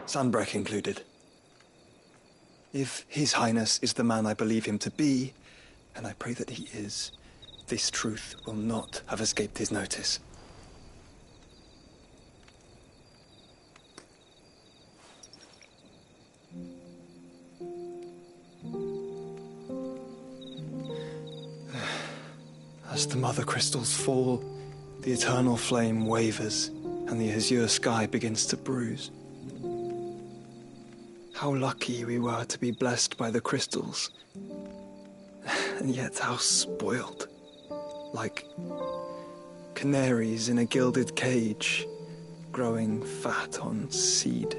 Sunbreck included. If His Highness is the man I believe him to be, and I pray that he is, this truth will not have escaped his notice. As the mother crystals fall, the eternal flame wavers, and the azure sky begins to bruise. How lucky we were to be blessed by the crystals, and yet how spoiled. Like canaries in a gilded cage, growing fat on seed.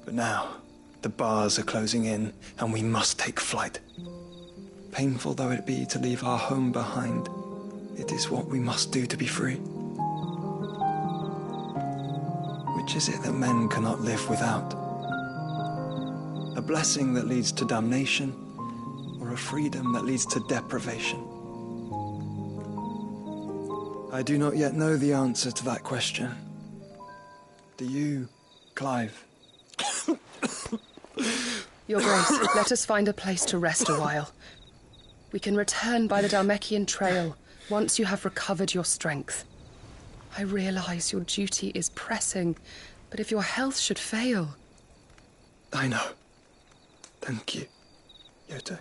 But now, the bars are closing in, and we must take flight. Painful though it be to leave our home behind, it is what we must do to be free. Which is it that men cannot live without? A blessing that leads to damnation, or a freedom that leads to deprivation? I do not yet know the answer to that question. Do you, Clive? Your Grace, let us find a place to rest a while. We can return by the Dalmekian trail once you have recovered your strength. I realize your duty is pressing, but if your health should fail... I know. Thank you, Yoto.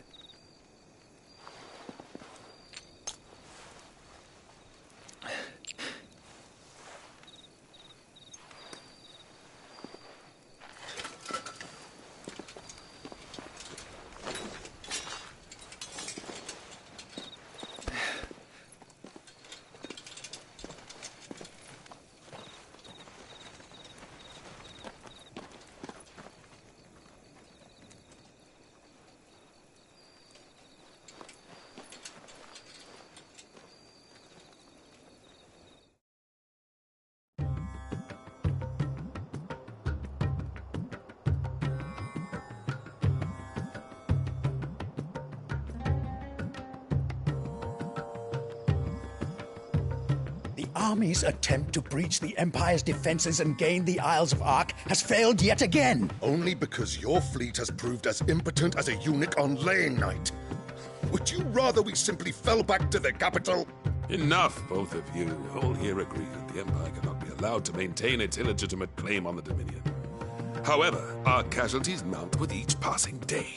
The army's attempt to breach the Empire's defenses and gain the Isles of Ark has failed yet again. Only because your fleet has proved as impotent as a eunuch on laying night. Would you rather we simply fell back to the capital? Enough, both of you. All here agree that the Empire cannot be allowed to maintain its illegitimate claim on the Dominion. However, our casualties mount with each passing day.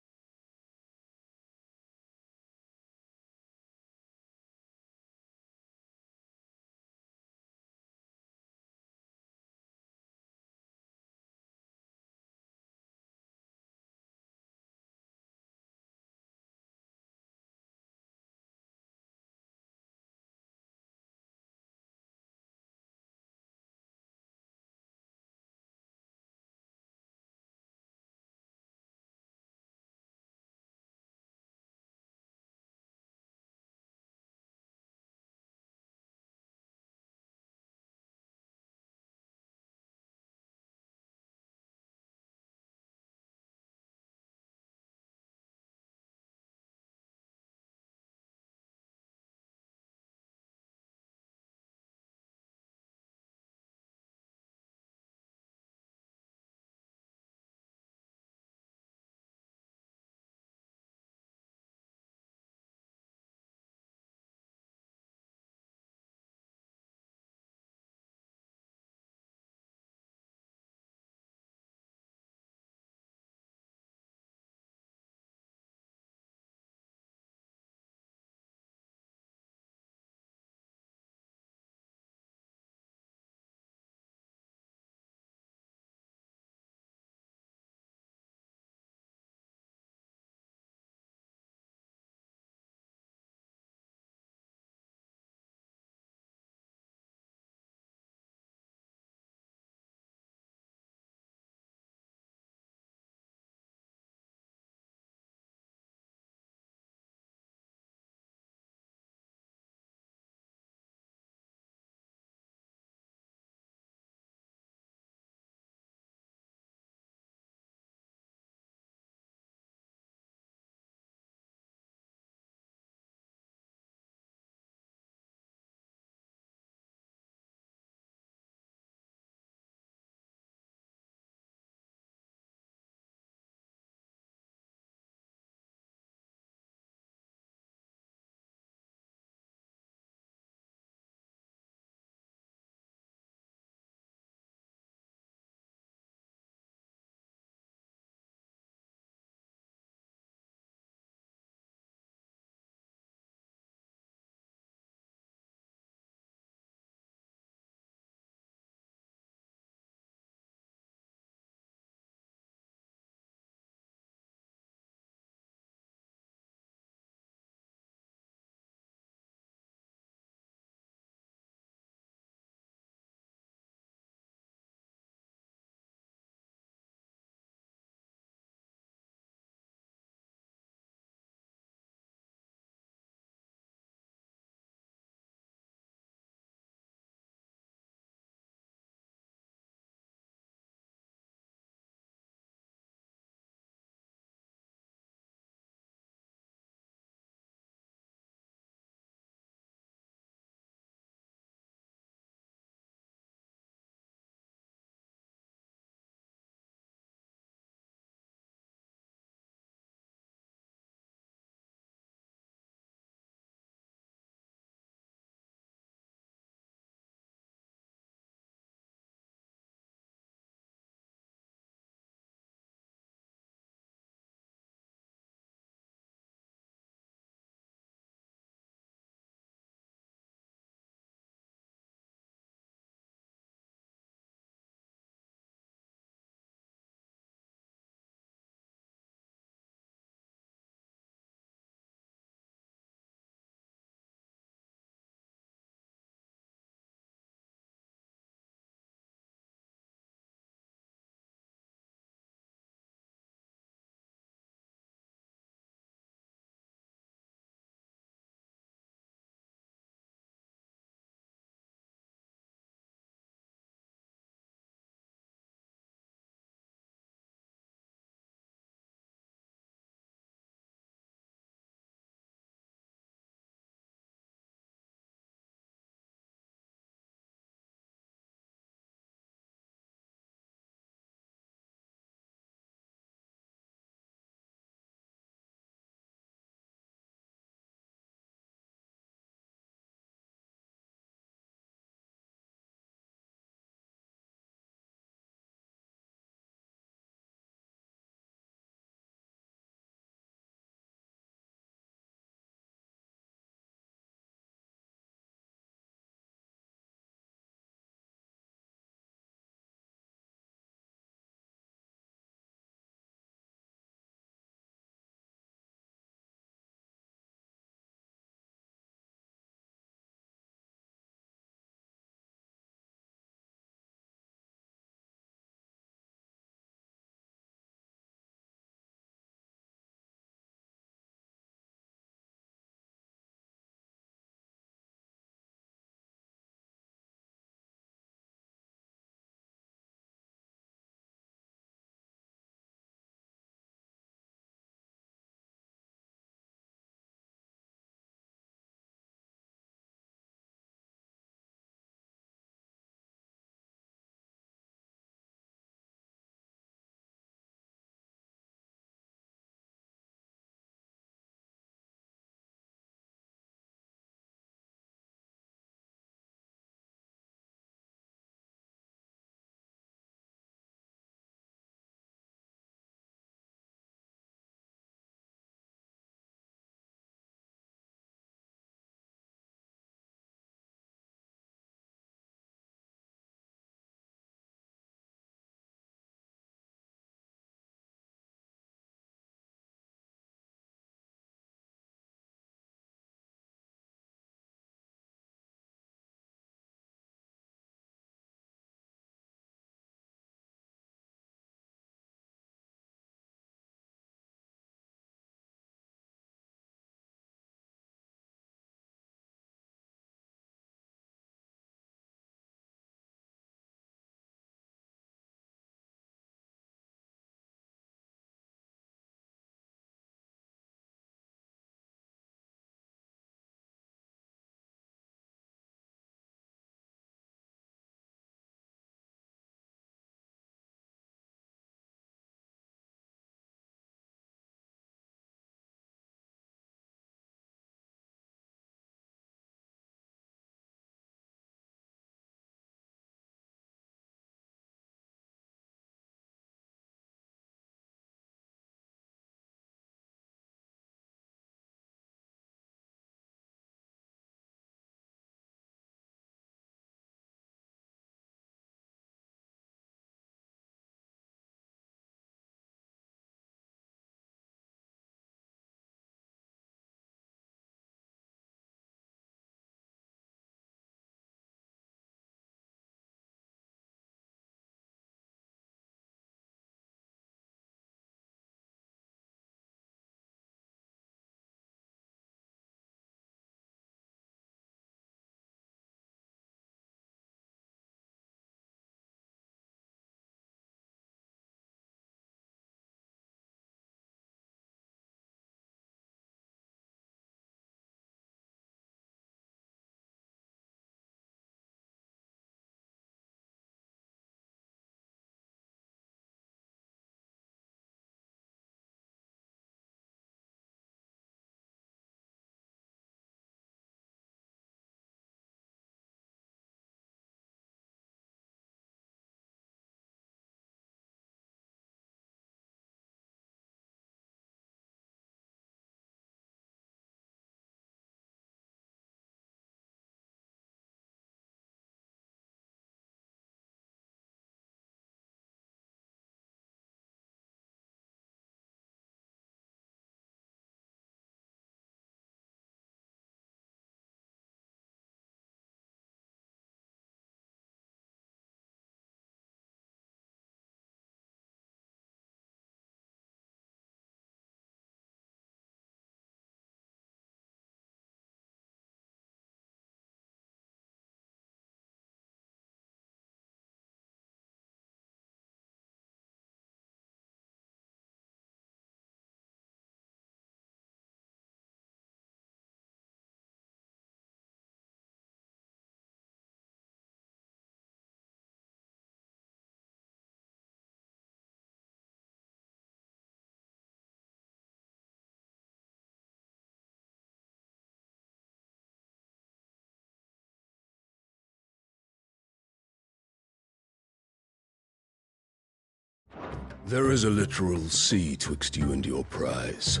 There is a literal sea twixt you and your prize.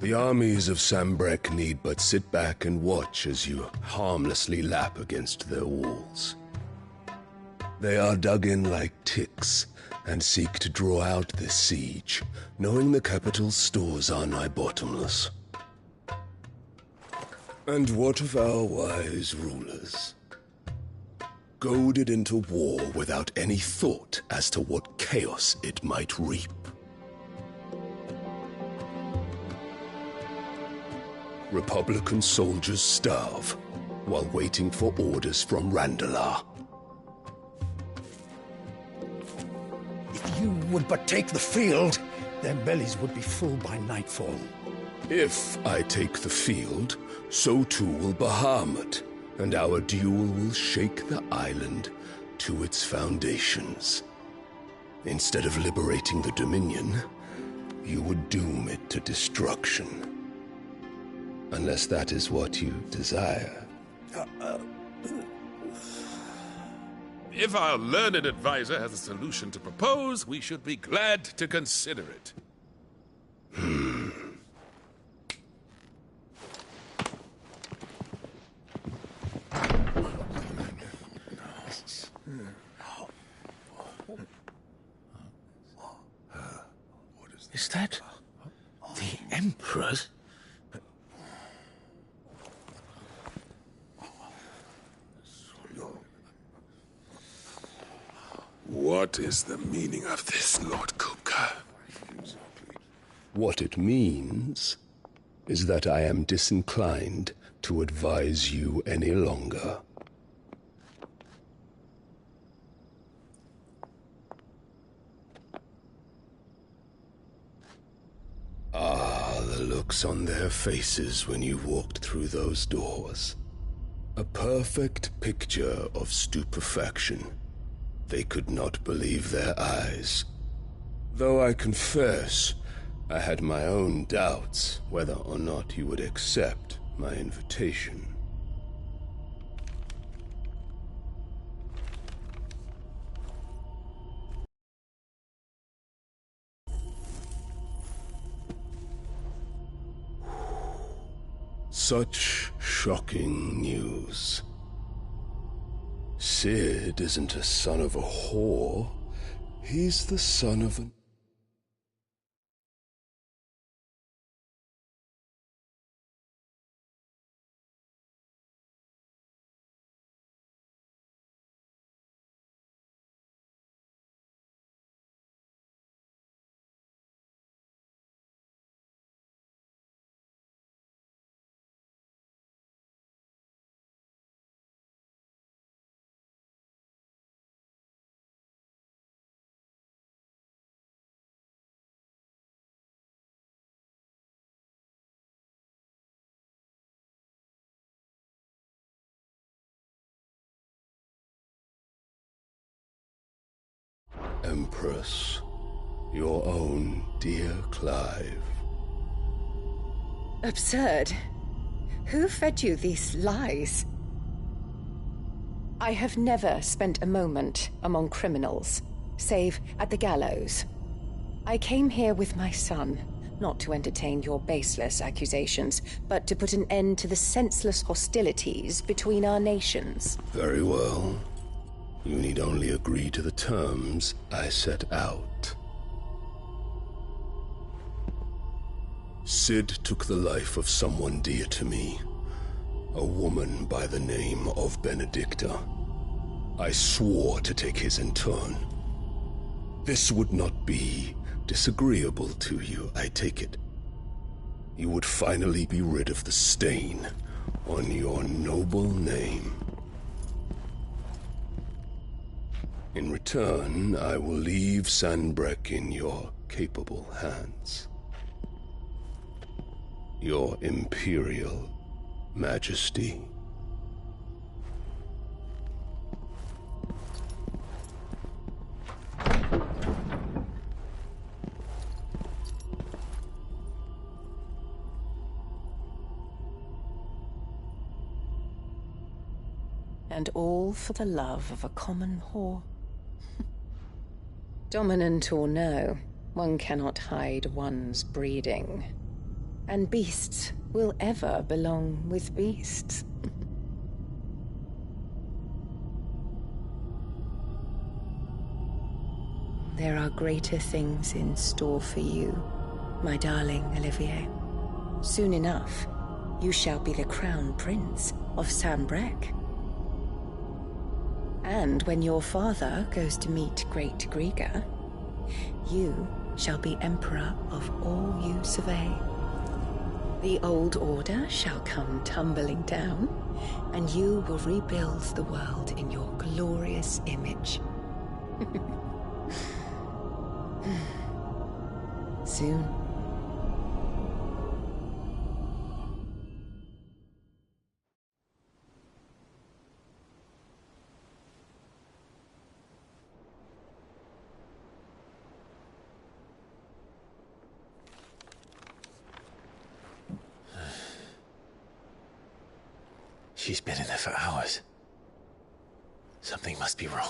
The armies of Sambrek need but sit back and watch as you harmlessly lap against their walls. They are dug in like ticks and seek to draw out this siege, knowing the capital's stores are nigh bottomless. And what of our wise rulers? Goaded into war without any thought as to what chaos it might reap. Republican soldiers starve while waiting for orders from Randalar. If you would but take the field, their bellies would be full by nightfall. If I take the field, so too will Bahamut, and our duel will shake the island to its foundations. Instead of liberating the Dominion, you would doom it to destruction. Unless that is what you desire. If our learned advisor has a solution to propose, we should be glad to consider it. Is that the Emperor's? What is the meaning of this, Lord Kupka? What it means is that I am disinclined to advise you any longer. Ah, the looks on their faces when you walked through those doors. A perfect picture of stupefaction. They could not believe their eyes. Though I confess, I had my own doubts whether or not you would accept my invitation. Such shocking news. Sid isn't a son of a whore. He's the son of an... Empress, your own dear Clive. Absurd. Who fed you these lies? I have never spent a moment among criminals, save at the gallows. I came here with my son, not to entertain your baseless accusations, but to put an end to the senseless hostilities between our nations. Very well. You need only agree to the terms I set out. Sid took the life of someone dear to me, a woman by the name of Benedicta. I swore to take his in turn. This would not be disagreeable to you, I take it. You would finally be rid of the stain on your noble name. In return, I will leave Sanbrek in your capable hands. Your Imperial Majesty. And all for the love of a common whore. Dominant or no, one cannot hide one's breeding. And beasts will ever belong with beasts. There are greater things in store for you, my darling Olivier. Soon enough, you shall be the crown prince of Sambrec. And when your father goes to meet Great Griga, you shall be emperor of all you survey. The old order shall come tumbling down, and you will rebuild the world in your glorious image. Soon. She's been in there for hours. Something must be wrong.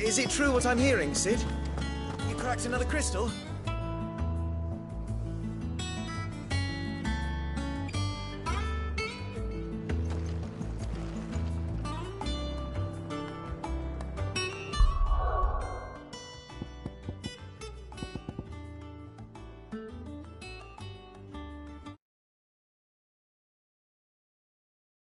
Is it true what I'm hearing, Sid? You cracked another crystal?